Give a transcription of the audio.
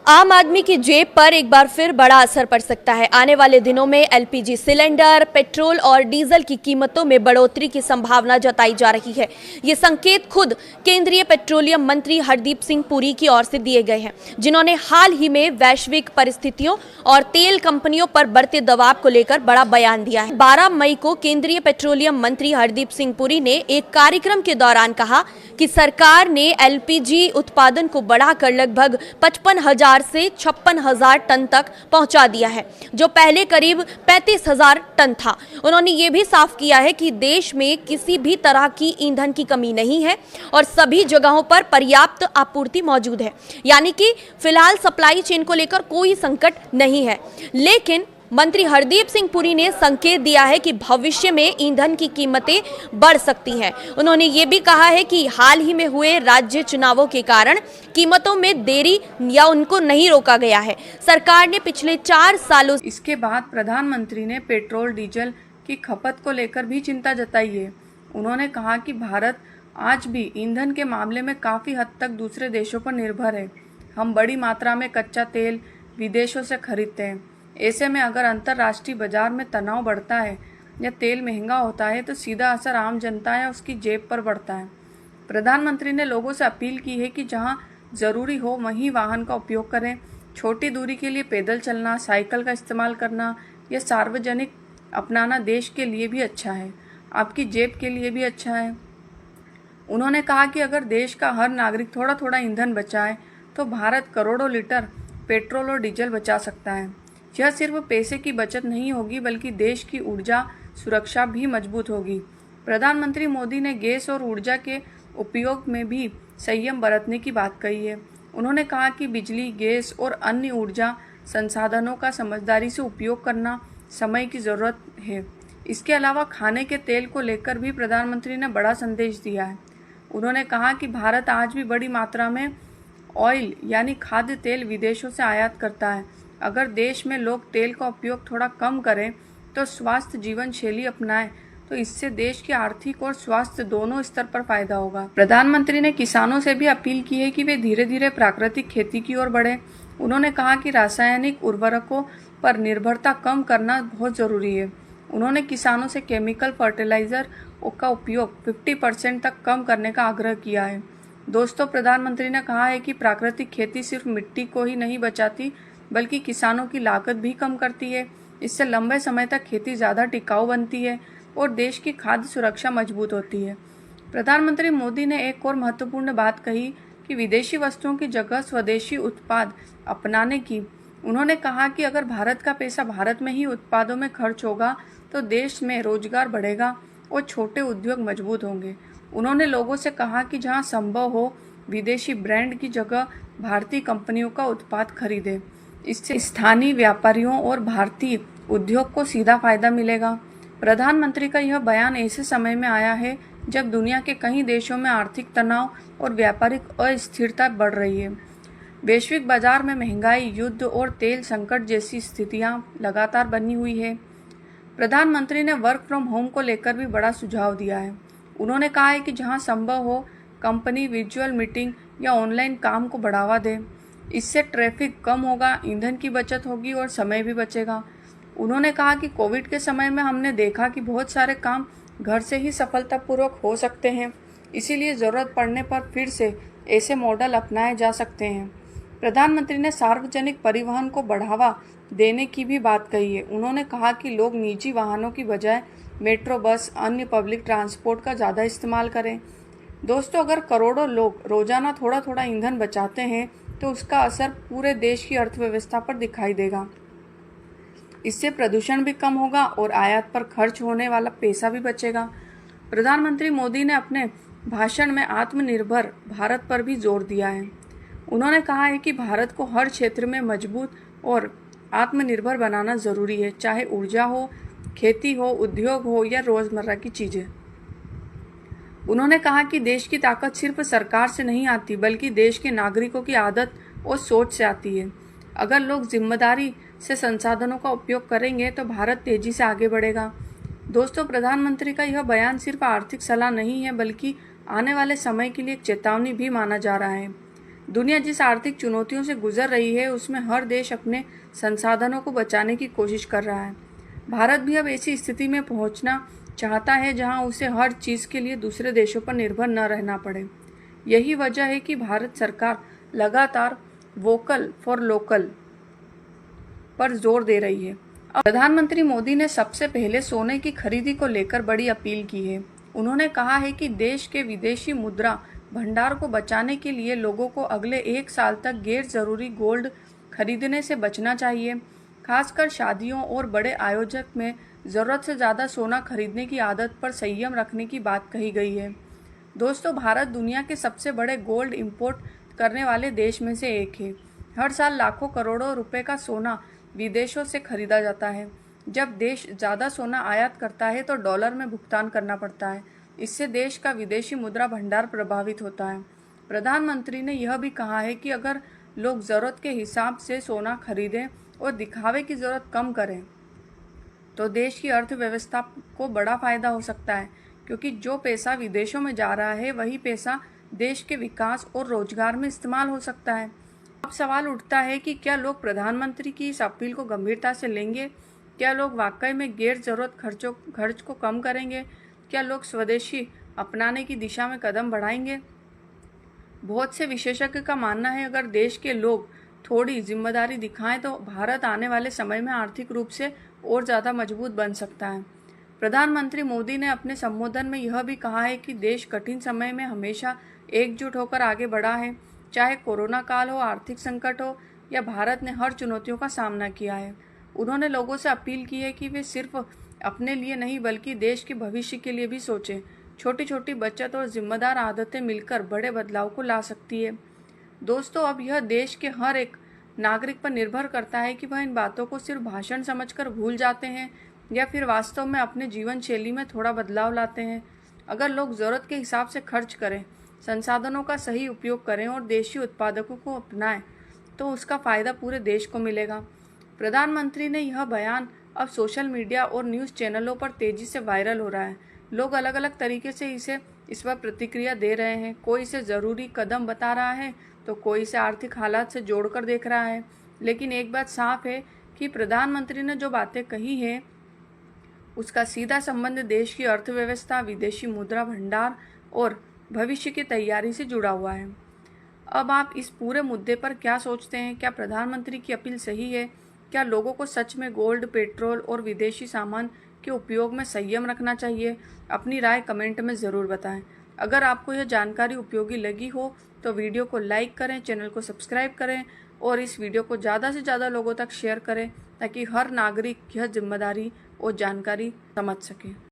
आम आदमी की जेब पर एक बार फिर बड़ा असर पड़ सकता है। आने वाले दिनों में एलपीजी सिलेंडर, पेट्रोल और डीजल की कीमतों में बढ़ोतरी की संभावना जताई जा रही है। ये संकेत खुद केंद्रीय पेट्रोलियम मंत्री हरदीप सिंह पुरी की ओर से दिए गए हैं, जिन्होंने हाल ही में वैश्विक परिस्थितियों और तेल कंपनियों पर बढ़ते दबाव को लेकर बड़ा बयान दिया है। 12 मई को केंद्रीय पेट्रोलियम मंत्री हरदीप सिंह पुरी ने एक कार्यक्रम के दौरान कहा कि सरकार ने एलपीजी उत्पादन को बढ़ाकर लगभग 55,000 से 56,000 टन तक पहुंचा दिया है, जो पहले करीब 35,000 टन था। उन्होंने ये भी साफ किया है कि देश में किसी भी तरह की ईंधन की कमी नहीं है और सभी जगहों पर पर्याप्त आपूर्ति मौजूद है, यानी कि फिलहाल सप्लाई चेन को लेकर कोई संकट नहीं है। लेकिन मंत्री हरदीप सिंह पुरी ने संकेत दिया है कि भविष्य में ईंधन की कीमतें बढ़ सकती हैं। उन्होंने ये भी कहा है कि हाल ही में हुए राज्य चुनावों के कारण कीमतों में देरी या उनको नहीं रोका गया है। सरकार ने पिछले 4 सालों इसके बाद प्रधानमंत्री ने पेट्रोल डीजल की खपत को लेकर भी चिंता जताई है। उन्होंने कहा कि भारत आज भी ईंधन के मामले में काफ़ी हद तक दूसरे देशों पर निर्भर है। हम बड़ी मात्रा में कच्चा तेल विदेशों से खरीदते हैं। ऐसे में अगर अंतर्राष्ट्रीय बाजार में तनाव बढ़ता है या तेल महंगा होता है तो सीधा असर आम जनता या उसकी जेब पर पड़ता है। प्रधानमंत्री ने लोगों से अपील की है कि जहां ज़रूरी हो वहीं वाहन का उपयोग करें। छोटी दूरी के लिए पैदल चलना, साइकिल का इस्तेमाल करना या सार्वजनिक अपनाना देश के लिए भी अच्छा है, आपकी जेब के लिए भी अच्छा है। उन्होंने कहा कि अगर देश का हर नागरिक थोड़ा थोड़ा ईंधन बचाए तो भारत करोड़ों लीटर पेट्रोल और डीजल बचा सकता है। यह सिर्फ पैसे की बचत नहीं होगी बल्कि देश की ऊर्जा सुरक्षा भी मजबूत होगी। प्रधानमंत्री मोदी ने गैस और ऊर्जा के उपयोग में भी संयम बरतने की बात कही है। उन्होंने कहा कि बिजली, गैस और अन्य ऊर्जा संसाधनों का समझदारी से उपयोग करना समय की ज़रूरत है। इसके अलावा खाने के तेल को लेकर भी प्रधानमंत्री ने बड़ा संदेश दिया है। उन्होंने कहा कि भारत आज भी बड़ी मात्रा में ऑयल यानी खाद्य तेल विदेशों से आयात करता है। अगर देश में लोग तेल का उपयोग थोड़ा कम करें तो स्वास्थ्य जीवन शैली अपनाएं तो इससे देश की आर्थिक और स्वास्थ्य दोनों स्तर पर फायदा होगा। प्रधानमंत्री ने किसानों से भी अपील की है कि वे धीरे धीरे प्राकृतिक खेती की ओर बढ़ें। उन्होंने कहा कि रासायनिक उर्वरकों पर निर्भरता कम करना बहुत ज़रूरी है। उन्होंने किसानों से केमिकल फर्टिलाइजर का उपयोग 50% तक कम करने का आग्रह किया है। दोस्तों, प्रधानमंत्री ने कहा है कि प्राकृतिक खेती सिर्फ मिट्टी को ही नहीं बचाती बल्कि किसानों की लागत भी कम करती है। इससे लंबे समय तक खेती ज़्यादा टिकाऊ बनती है और देश की खाद्य सुरक्षा मजबूत होती है। प्रधानमंत्री मोदी ने एक और महत्वपूर्ण बात कही कि विदेशी वस्तुओं की जगह स्वदेशी उत्पाद अपनाने की। उन्होंने कहा कि अगर भारत का पैसा भारत में ही उत्पादों में खर्च होगा तो देश में रोजगार बढ़ेगा और छोटे उद्योग मजबूत होंगे। उन्होंने लोगों से कहा कि जहां संभव हो विदेशी ब्रांड की जगह भारतीय कंपनियों का उत्पाद खरीदें। इससे स्थानीय व्यापारियों और भारतीय उद्योग को सीधा फायदा मिलेगा। प्रधानमंत्री का यह बयान ऐसे समय में आया है जब दुनिया के कई देशों में आर्थिक तनाव और व्यापारिक अस्थिरता बढ़ रही है। वैश्विक बाजार में महंगाई, युद्ध और तेल संकट जैसी स्थितियां लगातार बनी हुई है। प्रधानमंत्री ने वर्क फ्रॉम होम को लेकर भी बड़ा सुझाव दिया है। उन्होंने कहा है कि जहां संभव हो कंपनी वर्चुअल मीटिंग या ऑनलाइन काम को बढ़ावा दे। इससे ट्रैफिक कम होगा, ईंधन की बचत होगी और समय भी बचेगा। उन्होंने कहा कि कोविड के समय में हमने देखा कि बहुत सारे काम घर से ही सफलतापूर्वक हो सकते हैं, इसीलिए ज़रूरत पड़ने पर फिर से ऐसे मॉडल अपनाए जा सकते हैं। प्रधानमंत्री ने सार्वजनिक परिवहन को बढ़ावा देने की भी बात कही है। उन्होंने कहा कि लोग निजी वाहनों की बजाय मेट्रो, बस, अन्य पब्लिक ट्रांसपोर्ट का ज़्यादा इस्तेमाल करें। दोस्तों, अगर करोड़ों लोग रोजाना थोड़ा थोड़ा ईंधन बचाते हैं तो उसका असर पूरे देश की अर्थव्यवस्था पर दिखाई देगा। इससे प्रदूषण भी कम होगा और आयात पर खर्च होने वाला पैसा भी बचेगा। प्रधानमंत्री मोदी ने अपने भाषण में आत्मनिर्भर भारत पर भी जोर दिया है। उन्होंने कहा है कि भारत को हर क्षेत्र में मजबूत और आत्मनिर्भर बनाना ज़रूरी है, चाहे ऊर्जा हो, खेती हो, उद्योग हो या रोज़मर्रा की चीज़ें। उन्होंने कहा कि देश की ताकत सिर्फ सरकार से नहीं आती बल्कि देश के नागरिकों की आदत और सोच से आती है। अगर लोग जिम्मेदारी से संसाधनों का उपयोग करेंगे तो भारत तेजी से आगे बढ़ेगा। दोस्तों, प्रधानमंत्री का यह बयान सिर्फ आर्थिक सलाह नहीं है बल्कि आने वाले समय के लिए एक चेतावनी भी माना जा रहा है। दुनिया जिस आर्थिक चुनौतियों से गुजर रही है उसमें हर देश अपने संसाधनों को बचाने की कोशिश कर रहा है। भारत भी अब ऐसी स्थिति में पहुंचना चाहता है जहां उसे हर चीज़ के लिए दूसरे देशों पर निर्भर न रहना पड़े। यही वजह है कि भारत सरकार लगातार वोकल फॉर लोकल पर जोर दे रही है। प्रधानमंत्री मोदी ने सबसे पहले सोने की खरीदी को लेकर बड़ी अपील की है। उन्होंने कहा है कि देश के विदेशी मुद्रा भंडार को बचाने के लिए लोगों को अगले 1 साल तक गैर जरूरी गोल्ड खरीदने से बचना चाहिए। खासकर शादियों और बड़े आयोजक में ज़रूरत से ज़्यादा सोना खरीदने की आदत पर संयम रखने की बात कही गई है। दोस्तों, भारत दुनिया के सबसे बड़े गोल्ड इंपोर्ट करने वाले देश में से एक है। हर साल लाखों करोड़ों रुपए का सोना विदेशों से खरीदा जाता है। जब देश ज़्यादा सोना आयात करता है तो डॉलर में भुगतान करना पड़ता है। इससे देश का विदेशी मुद्रा भंडार प्रभावित होता है। प्रधानमंत्री ने यह भी कहा है कि अगर लोग ज़रूरत के हिसाब से सोना खरीदें और दिखावे की ज़रूरत कम करें तो देश की अर्थव्यवस्था को बड़ा फायदा हो सकता है, क्योंकि जो पैसा विदेशों में जा रहा है वही पैसा देश के विकास और रोजगार में इस्तेमाल हो सकता है। अब सवाल उठता है कि क्या लोग प्रधानमंत्री की इस अपील को गंभीरता से लेंगे? क्या लोग वाकई में गैर जरूरत खर्च को कम करेंगे? क्या लोग स्वदेशी अपनाने की दिशा में कदम बढ़ाएंगे? बहुत से विशेषज्ञ का मानना है अगर देश के लोग थोड़ी जिम्मेदारी दिखाएं तो भारत आने वाले समय में आर्थिक रूप से और ज़्यादा मजबूत बन सकता है। प्रधानमंत्री मोदी ने अपने संबोधन में यह भी कहा है कि देश कठिन समय में हमेशा एकजुट होकर आगे बढ़ा है। चाहे कोरोना काल हो, आर्थिक संकट हो या भारत ने हर चुनौतियों का सामना किया है। उन्होंने लोगों से अपील की है कि वे सिर्फ अपने लिए नहीं बल्कि देश के भविष्य के लिए भी सोचें। छोटी छोटी बचत और जिम्मेदार आदतें मिलकर बड़े बदलाव को ला सकती है। दोस्तों, अब यह देश के हर एक नागरिक पर निर्भर करता है कि वह इन बातों को सिर्फ भाषण समझकर भूल जाते हैं या फिर वास्तव में अपने जीवन शैली में थोड़ा बदलाव लाते हैं। अगर लोग ज़रूरत के हिसाब से खर्च करें, संसाधनों का सही उपयोग करें और देशी उत्पादकों को अपनाएं तो उसका फ़ायदा पूरे देश को मिलेगा। प्रधानमंत्री ने यह बयान अब सोशल मीडिया और न्यूज़ चैनलों पर तेज़ी से वायरल हो रहा है। लोग अलग अलग तरीके से इस पर प्रतिक्रिया दे रहे हैं। कोई इसे ज़रूरी कदम बता रहा है तो कोई इसे आर्थिक हालात से जोड़कर देख रहा है। लेकिन एक बात साफ है कि प्रधानमंत्री ने जो बातें कही हैं उसका सीधा संबंध देश की अर्थव्यवस्था, विदेशी मुद्रा भंडार और भविष्य की तैयारी से जुड़ा हुआ है। अब आप इस पूरे मुद्दे पर क्या सोचते हैं? क्या प्रधानमंत्री की अपील सही है? क्या लोगों को सच में गोल्ड, पेट्रोल और विदेशी सामान के उपयोग में संयम रखना चाहिए? अपनी राय कमेंट में ज़रूर बताएं। अगर आपको यह जानकारी उपयोगी लगी हो तो वीडियो को लाइक करें, चैनल को सब्सक्राइब करें और इस वीडियो को ज़्यादा से ज़्यादा लोगों तक शेयर करें ताकि हर नागरिक यह जिम्मेदारी और जानकारी समझ सके।